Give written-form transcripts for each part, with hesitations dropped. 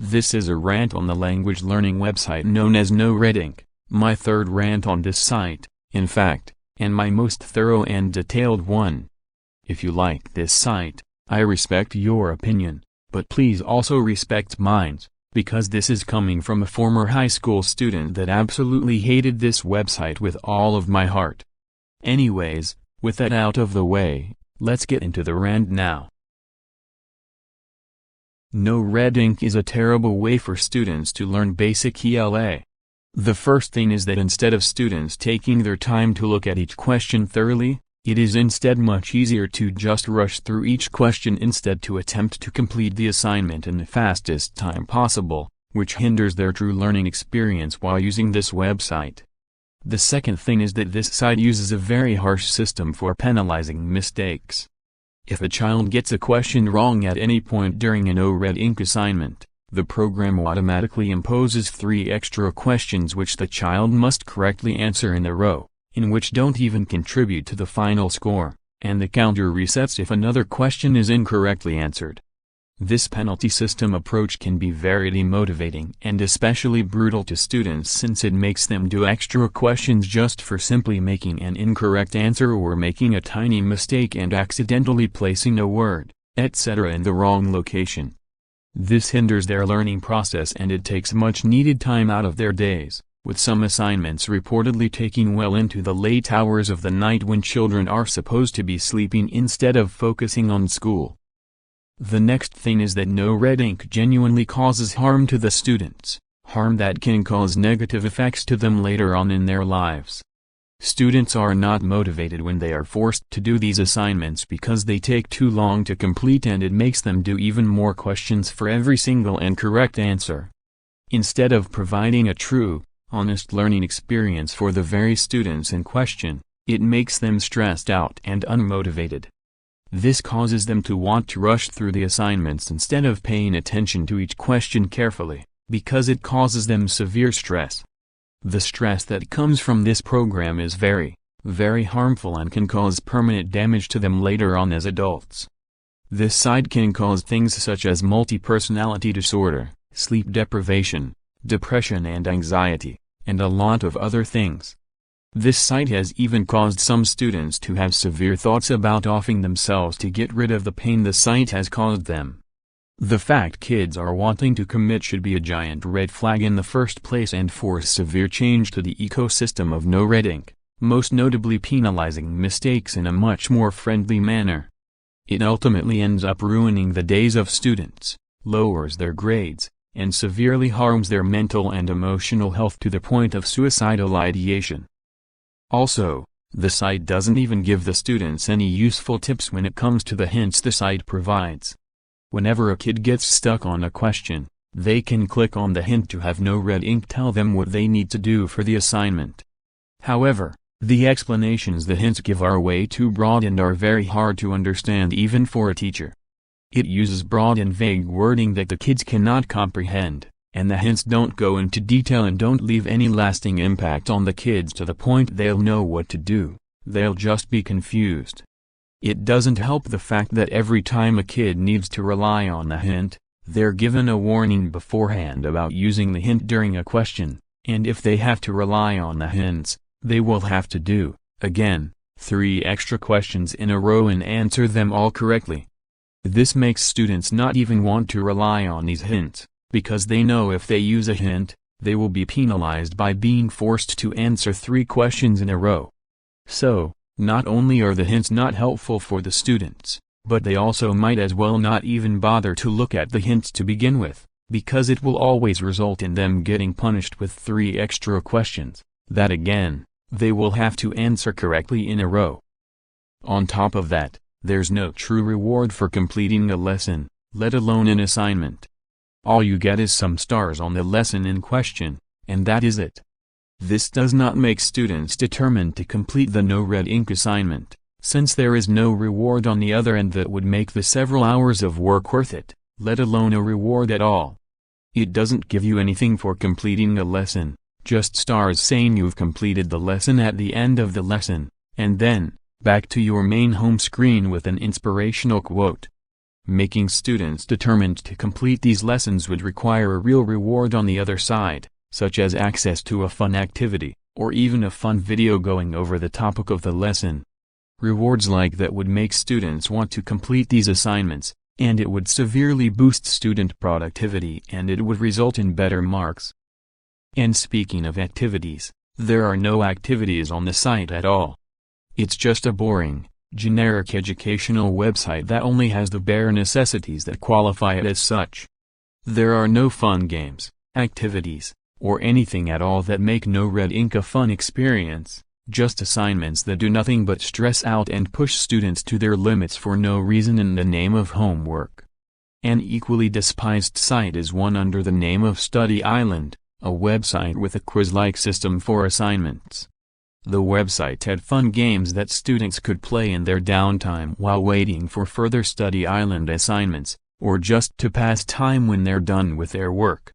This is a rant on the language learning website known as NoRedInk, my third rant on this site, in fact, and my most thorough and detailed one. If you like this site, I respect your opinion, but please also respect mine, because this is coming from a former high school student that absolutely hated this website with all of my heart. Anyways, with that out of the way, let's get into the rant now. NoRedInk is a terrible way for students to learn basic ELA. The first thing is that instead of students taking their time to look at each question thoroughly, it is instead much easier to just rush through each question instead to attempt to complete the assignment in the fastest time possible, which hinders their true learning experience while using this website. The second thing is that this site uses a very harsh system for penalizing mistakes. If a child gets a question wrong at any point during a NoRedInk assignment, the program automatically imposes 3 extra questions which the child must correctly answer in a row, in which don't even contribute to the final score, and the counter resets if another question is incorrectly answered. This penalty system approach can be very demotivating and especially brutal to students since it makes them do extra questions just for simply making an incorrect answer or making a tiny mistake and accidentally placing a word, etc. in the wrong location. This hinders their learning process and it takes much needed time out of their days, with some assignments reportedly taking well into the late hours of the night when children are supposed to be sleeping instead of focusing on school. The next thing is that NoRedInk genuinely causes harm to the students, harm that can cause negative effects to them later on in their lives. Students are not motivated when they are forced to do these assignments because they take too long to complete and it makes them do even more questions for every single incorrect answer. Instead of providing a true, honest learning experience for the very students in question, it makes them stressed out and unmotivated. This causes them to want to rush through the assignments instead of paying attention to each question carefully, because it causes them severe stress. The stress that comes from this program is very, very harmful and can cause permanent damage to them later on as adults. This site can cause things such as multi-personality disorder, sleep deprivation, depression and anxiety, and a lot of other things. This site has even caused some students to have severe thoughts about offing themselves to get rid of the pain the site has caused them. The fact kids are wanting to commit should be a giant red flag in the first place and force severe change to the ecosystem of NoRedInk, most notably penalizing mistakes in a much more friendly manner. It ultimately ends up ruining the days of students, lowers their grades, and severely harms their mental and emotional health to the point of suicidal ideation. Also, the site doesn't even give the students any useful tips when it comes to the hints the site provides. Whenever a kid gets stuck on a question, they can click on the hint to have NoRedInk tell them what they need to do for the assignment. However, the explanations the hints give are way too broad and are very hard to understand even for a teacher. It uses broad and vague wording that the kids cannot comprehend, and the hints don't go into detail and don't leave any lasting impact on the kids to the point they'll know what to do, they'll just be confused. It doesn't help the fact that every time a kid needs to rely on a hint, they're given a warning beforehand about using the hint during a question, and if they have to rely on the hints, they will have to do, again, 3 extra questions in a row and answer them all correctly. This makes students not even want to rely on these hints, because they know if they use a hint, they will be penalized by being forced to answer 3 questions in a row. So, not only are the hints not helpful for the students, but they also might as well not even bother to look at the hints to begin with, because it will always result in them getting punished with 3 extra questions, that again, they will have to answer correctly in a row. On top of that, there's no true reward for completing a lesson, let alone an assignment. All you get is some stars on the lesson in question, and that is it. This does not make students determined to complete the NoRedInk assignment, since there is no reward on the other end that would make the several hours of work worth it, let alone a reward at all. It doesn't give you anything for completing a lesson, just stars saying you've completed the lesson at the end of the lesson, and then, back to your main home screen with an inspirational quote. Making students determined to complete these lessons would require a real reward on the other side, such as access to a fun activity, or even a fun video going over the topic of the lesson. Rewards like that would make students want to complete these assignments, and it would severely boost student productivity and it would result in better marks. And speaking of activities, there are no activities on the site at all. It's just a boring, generic educational website that only has the bare necessities that qualify it as such. There are no fun games, activities, or anything at all that make NoRedInk a fun experience, just assignments that do nothing but stress out and push students to their limits for no reason in the name of homework. An equally despised site is one under the name of Study Island, a website with a quiz-like system for assignments. The website had fun games that students could play in their downtime while waiting for further Study Island assignments, or just to pass time when they're done with their work.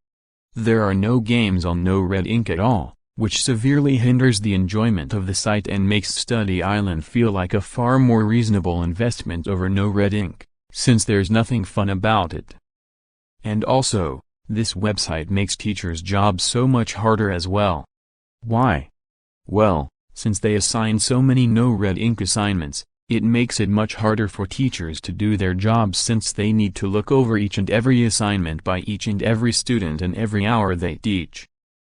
There are no games on NoRedInk at all, which severely hinders the enjoyment of the site and makes Study Island feel like a far more reasonable investment over NoRedInk, since there's nothing fun about it. And also, this website makes teachers' jobs so much harder as well. Why? Well, since they assign so many NoRedInk assignments, it makes it much harder for teachers to do their jobs since they need to look over each and every assignment by each and every student and every hour they teach.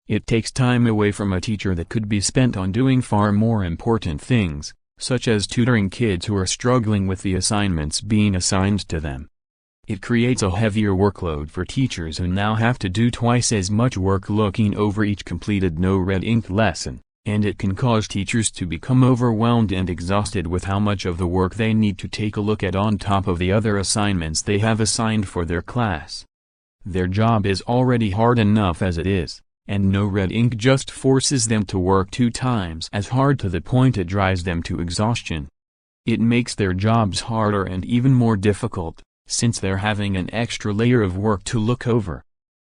It takes time away from a teacher that could be spent on doing far more important things, such as tutoring kids who are struggling with the assignments being assigned to them. It creates a heavier workload for teachers who now have to do twice as much work looking over each completed NoRedInk lesson, and it can cause teachers to become overwhelmed and exhausted with how much of the work they need to take a look at on top of the other assignments they have assigned for their class. Their job is already hard enough as it is, and NoRedInk just forces them to work 2 times as hard to the point it drives them to exhaustion. It makes their jobs harder and even more difficult, since they're having an extra layer of work to look over.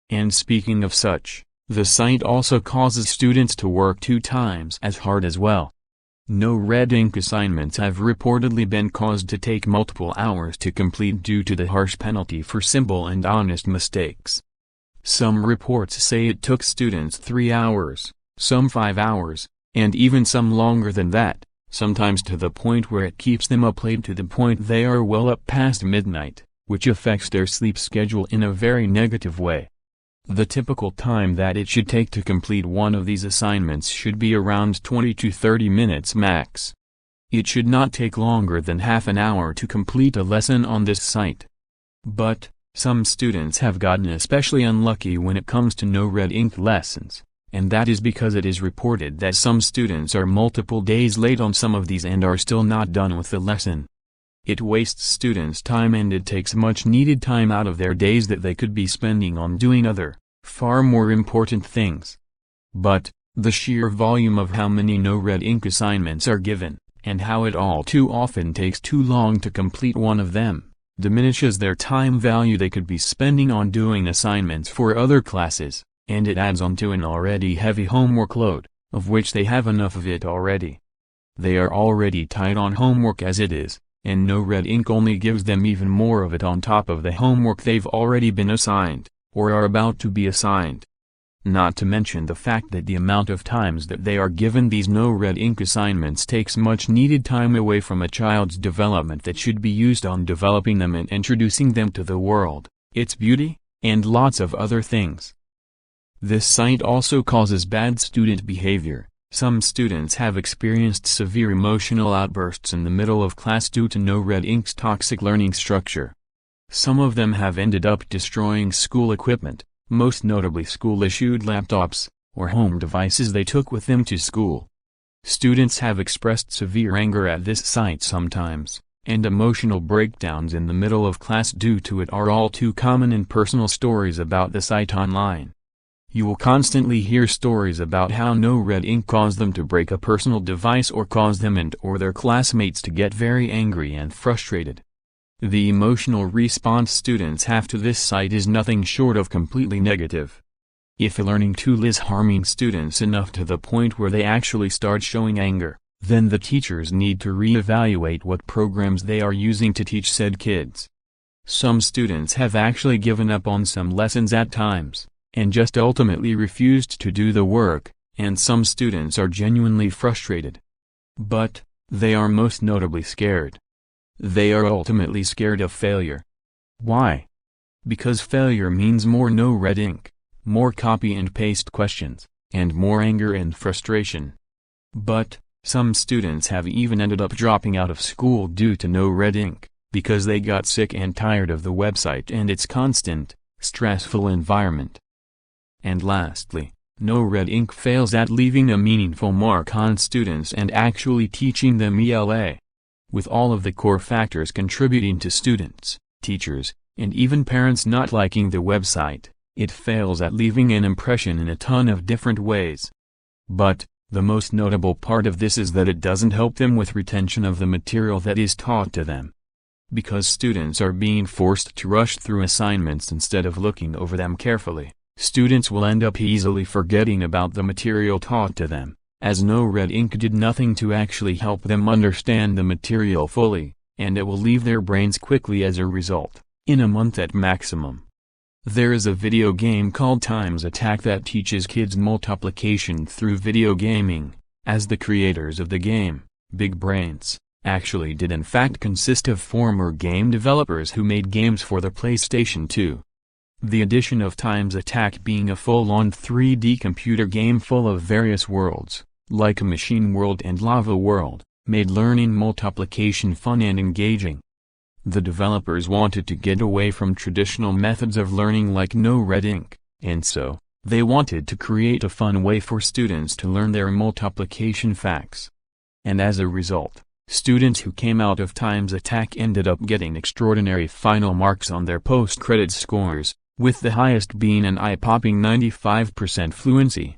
And speaking of such, the site also causes students to work 2 times as hard as well. NoRedInk assignments have reportedly been caused to take multiple hours to complete due to the harsh penalty for simple and honest mistakes. Some reports say it took students 3 hours, some 5 hours, and even some longer than that, sometimes to the point where it keeps them up late to the point they are well up past midnight, which affects their sleep schedule in a very negative way. The typical time that it should take to complete one of these assignments should be around 20 to 30 minutes max. It should not take longer than half an hour to complete a lesson on this site. But, some students have gotten especially unlucky when it comes to NoRedInk lessons, and that is because it is reported that some students are multiple days late on some of these and are still not done with the lesson. It wastes students' time and it takes much needed time out of their days that they could be spending on doing other, far more important things. But, the sheer volume of how many NoRedInk assignments are given, and how it all too often takes too long to complete one of them, diminishes their time value they could be spending on doing assignments for other classes, and it adds on to an already heavy homework load, of which they have enough of it already. They are already tight on homework as it is, and NoRedInk only gives them even more of it on top of the homework they've already been assigned, or are about to be assigned. Not to mention the fact that the amount of times that they are given these NoRedInk assignments takes much needed time away from a child's development that should be used on developing them and introducing them to the world, its beauty, and lots of other things. This site also causes bad student behavior. Some students have experienced severe emotional outbursts in the middle of class due to NoRedInk's toxic learning structure. Some of them have ended up destroying school equipment, most notably school-issued laptops, or home devices they took with them to school. Students have expressed severe anger at this site sometimes, and emotional breakdowns in the middle of class due to it are all too common in personal stories about the site online. You will constantly hear stories about how NoRedInk caused them to break a personal device or caused them and/or their classmates to get very angry and frustrated. The emotional response students have to this site is nothing short of completely negative. If a learning tool is harming students enough to the point where they actually start showing anger, then the teachers need to reevaluate what programs they are using to teach said kids. Some students have actually given up on some lessons at times, and just ultimately refused to do the work, and some students are genuinely frustrated. But, they are most notably scared. They are ultimately scared of failure. Why? Because failure means more NoRedInk, more copy and paste questions, and more anger and frustration. But, some students have even ended up dropping out of school due to NoRedInk, because they got sick and tired of the website and its constant, stressful environment. And lastly, NoRedInk fails at leaving a meaningful mark on students and actually teaching them ELA. With all of the core factors contributing to students, teachers, and even parents not liking the website, it fails at leaving an impression in a ton of different ways. But, the most notable part of this is that it doesn't help them with retention of the material that is taught to them. Because students are being forced to rush through assignments instead of looking over them carefully, students will end up easily forgetting about the material taught to them, as NoRedInk did nothing to actually help them understand the material fully, and it will leave their brains quickly as a result, in a month at maximum. There is a video game called Times Attack that teaches kids multiplication through video gaming, as the creators of the game, Big Brains, actually did in fact consist of former game developers who made games for the PlayStation 2. The addition of Times Attack being a full-on 3D computer game full of various worlds, like a machine world and lava world, made learning multiplication fun and engaging. The developers wanted to get away from traditional methods of learning like NoRedInk, and so, they wanted to create a fun way for students to learn their multiplication facts. And as a result, students who came out of Times Attack ended up getting extraordinary final marks on their post-credits scores, with the highest being an eye-popping 95% fluency.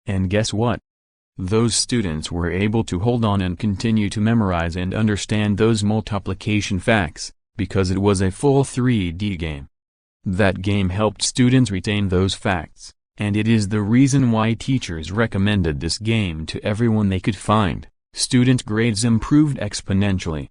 And guess what? Those students were able to hold on and continue to memorize and understand those multiplication facts, because it was a full 3D game. That game helped students retain those facts, and it is the reason why teachers recommended this game to everyone they could find. Student grades improved exponentially.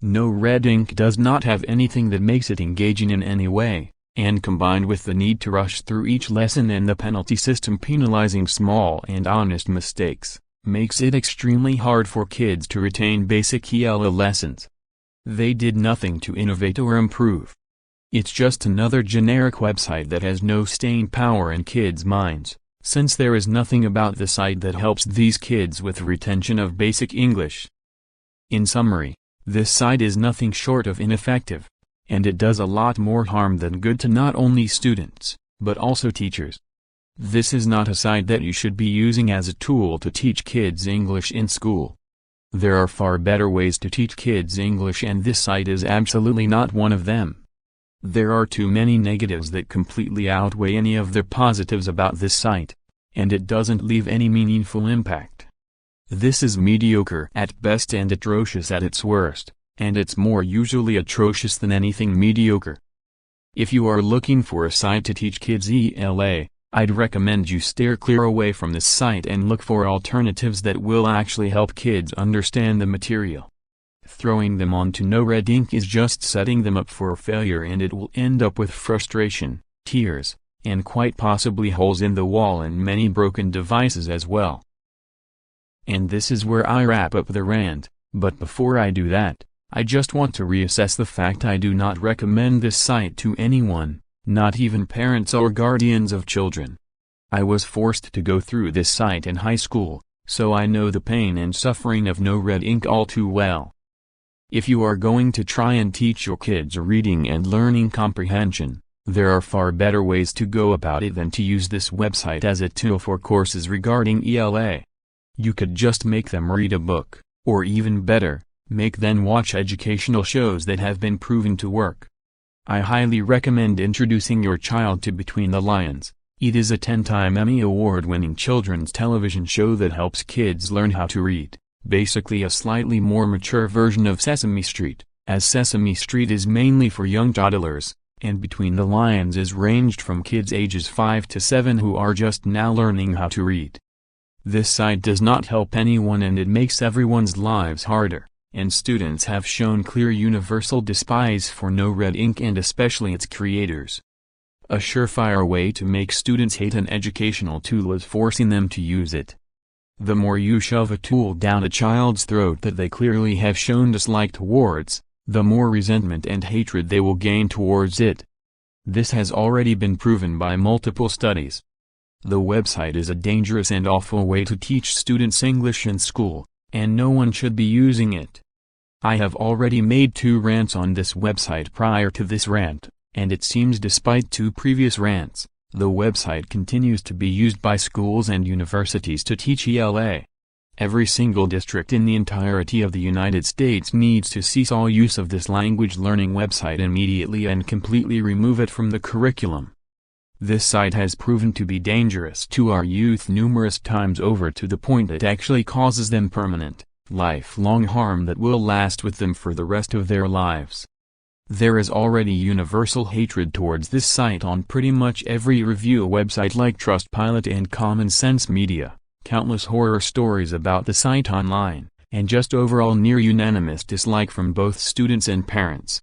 NoRedInk does not have anything that makes it engaging in any way, and combined with the need to rush through each lesson and the penalty system penalizing small and honest mistakes, makes it extremely hard for kids to retain basic ELA lessons. They did nothing to innovate or improve. It's just another generic website that has no staying power in kids' minds, since there is nothing about the site that helps these kids with retention of basic English. In summary, this site is nothing short of ineffective, and it does a lot more harm than good to not only students, but also teachers. This is not a site that you should be using as a tool to teach kids English in school. There are far better ways to teach kids English, and this site is absolutely not one of them. There are too many negatives that completely outweigh any of the positives about this site, and it doesn't leave any meaningful impact. This is mediocre at best and atrocious at its worst, and it's more usually atrocious than anything mediocre. If you are looking for a site to teach kids ELA, I'd recommend you steer clear away from this site and look for alternatives that will actually help kids understand the material. Throwing them onto NoRedInk is just setting them up for failure, and it will end up with frustration, tears, and quite possibly holes in the wall and many broken devices as well. And this is where I wrap up the rant, but before I do that, I just want to reassess the fact I do not recommend this site to anyone, not even parents or guardians of children. I was forced to go through this site in high school, so I know the pain and suffering of NoRedInk all too well. If you are going to try and teach your kids reading and learning comprehension, there are far better ways to go about it than to use this website as a tool for courses regarding ELA. You could just make them read a book, or even better, make them watch educational shows that have been proven to work. I highly recommend introducing your child to Between the Lions. It is a 10-time Emmy Award-winning children's television show that helps kids learn how to read. Basically a slightly more mature version of Sesame Street, as Sesame Street is mainly for young toddlers, and Between the Lions is ranged from kids ages 5 to 7 who are just now learning how to read. This site does not help anyone, and it makes everyone's lives harder, and students have shown clear universal despise for NoRedInk and especially its creators. A surefire way to make students hate an educational tool is forcing them to use it. The more you shove a tool down a child's throat that they clearly have shown dislike towards, the more resentment and hatred they will gain towards it. This has already been proven by multiple studies. The website is a dangerous and awful way to teach students English in school, and no one should be using it. I have already made 2 rants on this website prior to this rant, and it seems despite 2 previous rants, the website continues to be used by schools and universities to teach ELA. Every single district in the entirety of the United States needs to cease all use of this language learning website immediately and completely remove it from the curriculum. This site has proven to be dangerous to our youth numerous times over to the point that it actually causes them permanent, lifelong harm that will last with them for the rest of their lives. There is already universal hatred towards this site on pretty much every review website like Trustpilot and Common Sense Media, countless horror stories about the site online, and just overall near-unanimous dislike from both students and parents.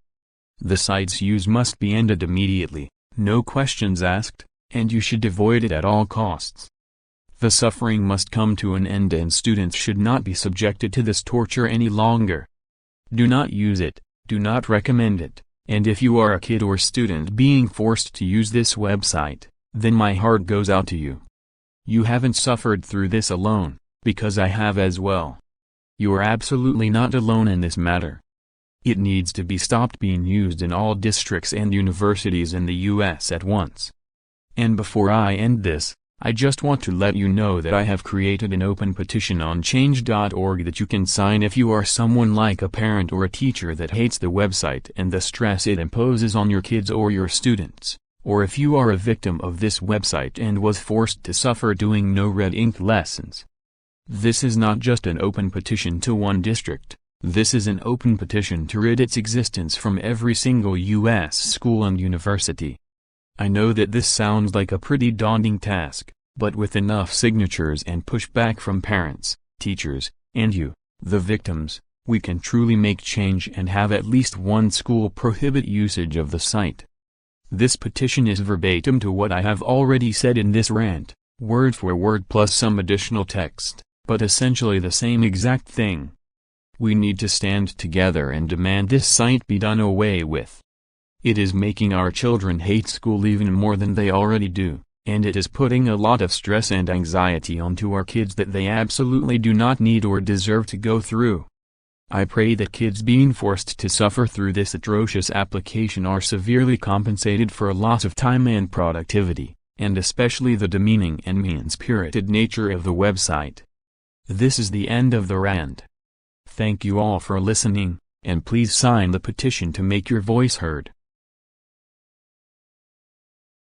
The site's use must be ended immediately, no questions asked, and you should avoid it at all costs. The suffering must come to an end and students should not be subjected to this torture any longer. Do not use it. Do not recommend it, and if you are a kid or student being forced to use this website, then my heart goes out to you. You haven't suffered through this alone, because I have as well. You are absolutely not alone in this matter. It needs to be stopped being used in all districts and universities in the US at once. And before I end this, I just want to let you know that I have created an open petition on change.org that you can sign if you are someone like a parent or a teacher that hates the website and the stress it imposes on your kids or your students, or if you are a victim of this website and was forced to suffer doing NoRedInk lessons. This is not just an open petition to one district, this is an open petition to rid its existence from every single US school and university. I know that this sounds like a pretty daunting task, but with enough signatures and pushback from parents, teachers, and you, the victims, we can truly make change and have at least one school prohibit usage of the site. This petition is verbatim to what I have already said in this rant, word for word plus some additional text, but essentially the same exact thing. We need to stand together and demand this site be done away with. It is making our children hate school even more than they already do, and it is putting a lot of stress and anxiety onto our kids that they absolutely do not need or deserve to go through. I pray that kids being forced to suffer through this atrocious application are severely compensated for a loss of time and productivity, and especially the demeaning and mean-spirited nature of the website. This is the end of the rant. Thank you all for listening, and please sign the petition to make your voice heard.